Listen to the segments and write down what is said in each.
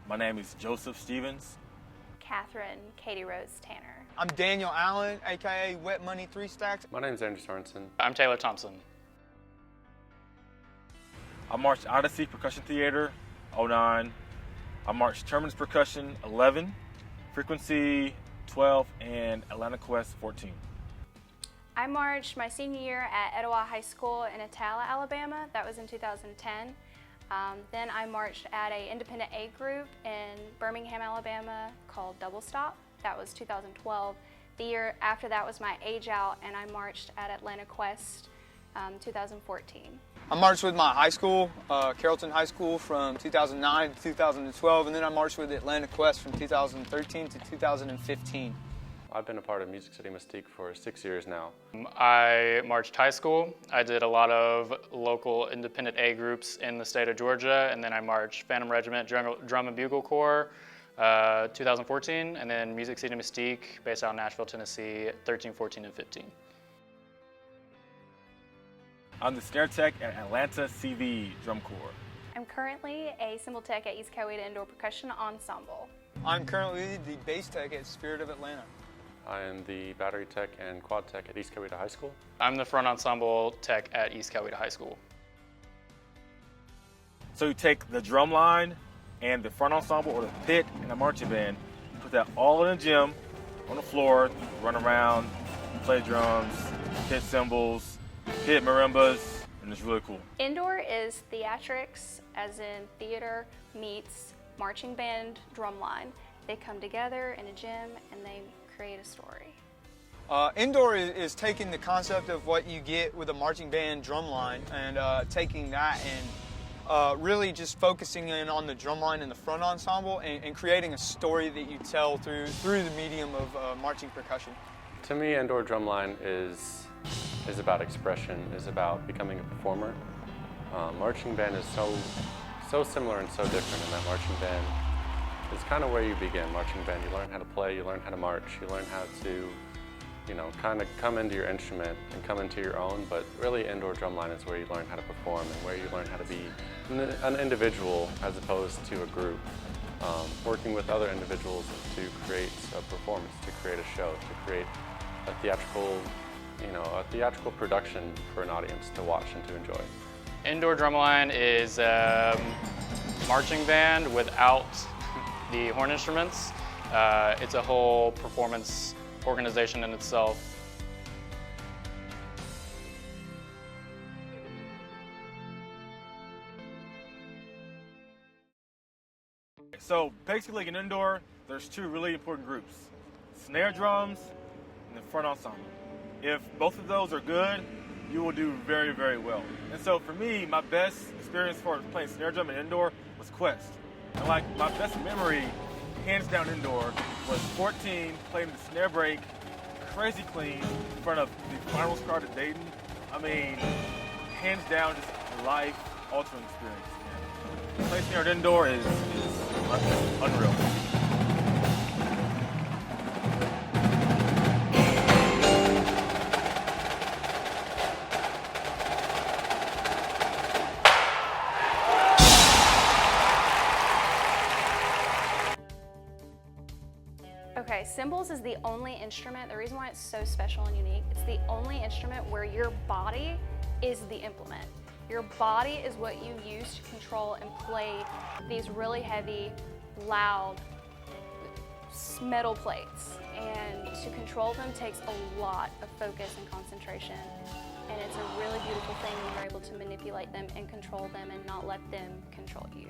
My name is Joseph Stevens. Kathryn, Katie Rose Tanner. I'm Daniel Allen, aka Wet Money 3 Stacks. My name's Andrew Sorensen. I'm Taylor Thompson. I marched Odyssey Percussion Theater, 09. I marched Terminus Percussion, 11, Frequency, 12, and Atlanta Quest, 14. I marched my senior year at Etowah High School in Atala, Alabama. That was in 2010. Then I marched at an independent A group in Birmingham, Alabama called Double Stop. That was 2012. The year after that was my age out, and I marched at Atlanta Quest 2014. I marched with my high school, Carrollton High School, from 2009 to 2012, and then I marched with Atlanta Quest from 2013 to 2015. I've been a part of Music City Mystique for 6 years now. I marched high school. I did a lot of local independent A groups in the state of Georgia, and then I marched Phantom Regiment Drum and Bugle Corps 2014, and then Music City Mystique based out in Nashville, Tennessee, 13, 14, and 15. I'm the snare tech at Atlanta CV Drum Corps. I'm currently a cymbal tech at East Coweta Indoor Percussion Ensemble. I'm currently the bass tech at Spirit of Atlanta. I am the battery tech and quad tech at East Coweta High School. I'm the front ensemble tech at East Coweta High School. So you take the drum line and the front ensemble or the pit and the marching band, you put that all in a gym, on the floor, run around, play drums, hit cymbals, hit marimbas, and it's really cool. Indoor is theatrics, as in theater meets marching band drumline. They come together in a gym and they create a story. Indoor is taking the concept of what you get with a marching band drumline and taking that and really just focusing in on the drumline and the front ensemble and creating a story that you tell through the medium of marching percussion. To me, Indoor Drumline is about expression, is about becoming a performer. Marching band is so similar and so different in that marching band. It's kind of where you begin. Marching band, you learn how to play, you learn how to march, you learn how to, kind of come into your instrument and come into your own, but really Indoor Drumline is where you learn how to perform and where you learn how to be an individual as opposed to a group. Working with other individuals to create a performance, to create a show, to create a theatrical production for an audience to watch and to enjoy. Indoor Drumline is a marching band without the horn instruments. It's a whole performance organization in itself. So basically in indoor, there's two really important groups, snare drums and the front ensemble. If both of those are good, you will do very, very well. And so for me, my best experience for playing snare drum in indoor was Quest. And like my best memory, hands down indoor, was 14 playing the snare break, crazy clean in front of the final scar to Dayton. I mean, hands down, just a life-altering experience. And playing snare indoor is unreal. Okay, cymbals is the only instrument, the reason why it's so special and unique, it's the only instrument where your body is the implement. Your body is what you use to control and play these really heavy, loud metal plates. And to control them takes a lot of focus and concentration. And it's a really beautiful thing when you're able to manipulate them and control them and not let them control you.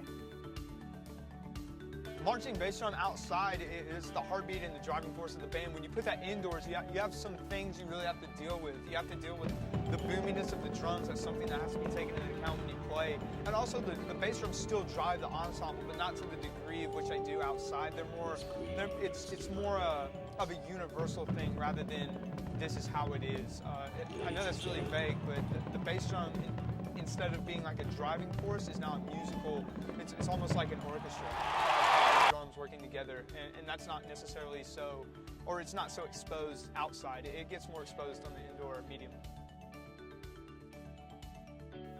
Marching bass drum outside is the heartbeat and the driving force of the band. When you put that indoors, you have some things you really have to deal with. You have to deal with the boominess of the drums. That's something that has to be taken into account when you play. And also the bass drums still drive the ensemble, but not to the degree of which I do outside. It's more of a universal thing rather than this is how it is. I know that's really vague, but the bass drum, instead of being like a driving force, is now a musical. It's almost like an orchestra. Drums working together, and that's not necessarily so, or it's not so exposed outside. It gets more exposed on the indoor medium.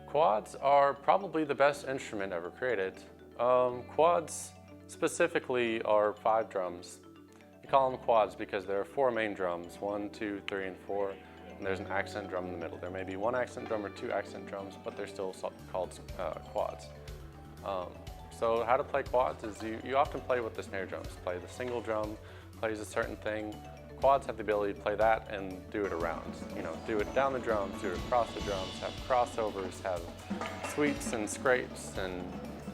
Quads are probably the best instrument ever created. Quads specifically our 5 drums. We call them quads because there are 4 main drums, 1, 2, 3, and 4, and there's an accent drum in the middle. There may be 1 accent drum or 2 accent drums, but they're still called quads. So how to play quads is you often play with the snare drums. Play the single drum, plays a certain thing. Quads have the ability to play that and do it around. You know, do it down the drums, do it across the drums, have crossovers, have sweeps and scrapes and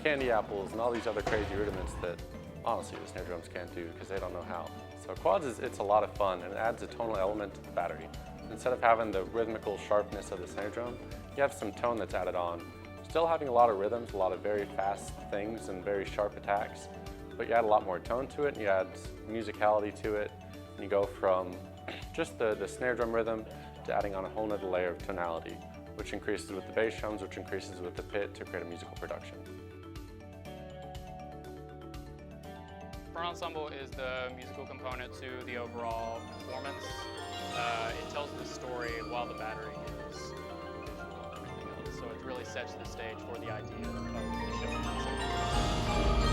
candy apples and all these other crazy rudiments that honestly the snare drums can't do because they don't know how. So quads it's a lot of fun and it adds a tonal element to the battery. Instead of having the rhythmical sharpness of the snare drum, you have some tone that's added on. Still having a lot of rhythms, a lot of very fast things and very sharp attacks, but you add a lot more tone to it and you add musicality to it. And you go from just the snare drum rhythm to adding on a whole nother layer of tonality, which increases with the bass drums, which increases with the pit to create a musical production. Front ensemble is the musical component to the overall performance. It tells the story while the battery is visual and everything else. So it really sets the stage for the idea of the show itself.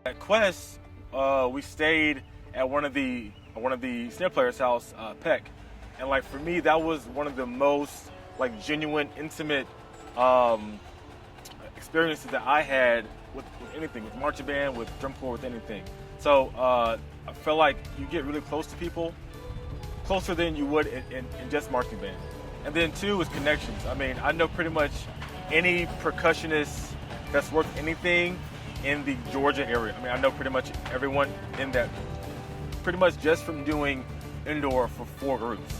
At Quest, we stayed at one of the snare players' house, Peck, and like for me, that was one of the most like genuine, intimate experiences that I had with anything, with marching band, with drum corps, with anything. So I felt like you get really close to people, closer than you would in just marching band. And then 2 is connections. I mean, I know pretty much any percussionist that's worked anything in the Georgia area. I mean, I know pretty much everyone in that, pretty much just from doing indoor for 4 groups.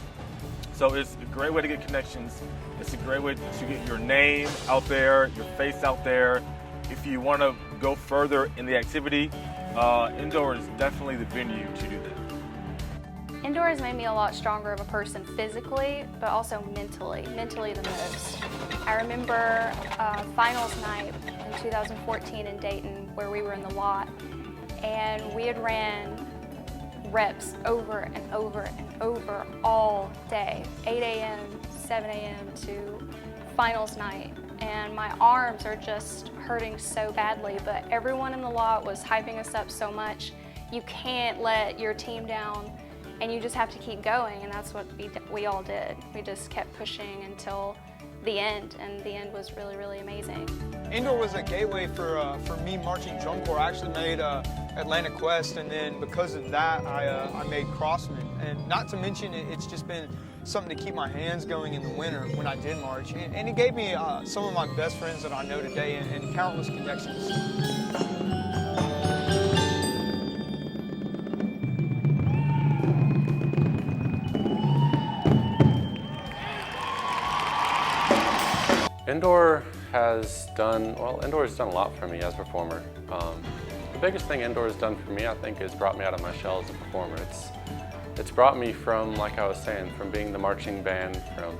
So it's a great way to get connections. It's a great way to get your name out there, your face out there. If you want to go further in the activity, indoor is definitely the venue to do that. Indoor has made me a lot stronger of a person physically, but also mentally the most. I remember finals night in 2014 in Dayton where we were in the lot and we had ran reps over and over and over all day, 8 a.m., 7 a.m. to finals night. And my arms are just hurting so badly, but everyone in the lot was hyping us up so much. You can't let your team down and you just have to keep going, and that's what we all did. We just kept pushing until the end, and the end was really, really amazing. Indoor was a gateway for me marching drum corps. I actually made Atlanta Quest, and then because of that, I made Crossman. And not to mention, it's just been something to keep my hands going in the winter when I did march. And it gave me some of my best friends that I know today and countless connections. Indoor has done a lot for me as a performer. The biggest thing Indoor has done for me, I think, is brought me out of my shell as a performer. It's brought me from, like I was saying, from being the marching band, from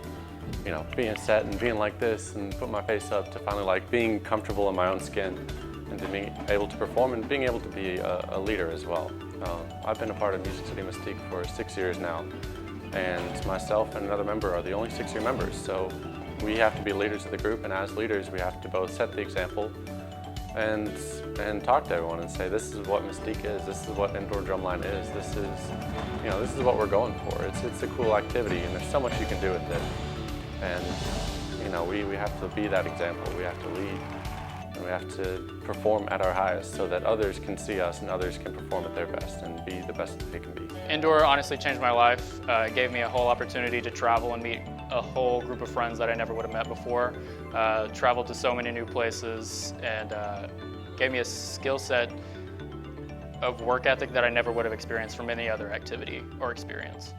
being set and being like this and put my face up to finally like being comfortable in my own skin and to being able to perform and being able to be a leader as well. I've been a part of Music City Mystique for 6 years now, and myself and another member are the only 6-year members. So we have to be leaders of the group, and as leaders we have to both set the example and talk to everyone and say, this is what Mystique is, this is what Indoor Drumline is, this is what we're going for. It's a cool activity and there's so much you can do with it. And we have to be that example, we have to lead, and we have to perform at our highest so that others can see us and others can perform at their best and be the best that they can be. Indoor honestly changed my life. It gave me a whole opportunity to travel and meet a whole group of friends that I never would have met before. Traveled to so many new places and gave me a skill set of work ethic that I never would have experienced from any other activity or experience.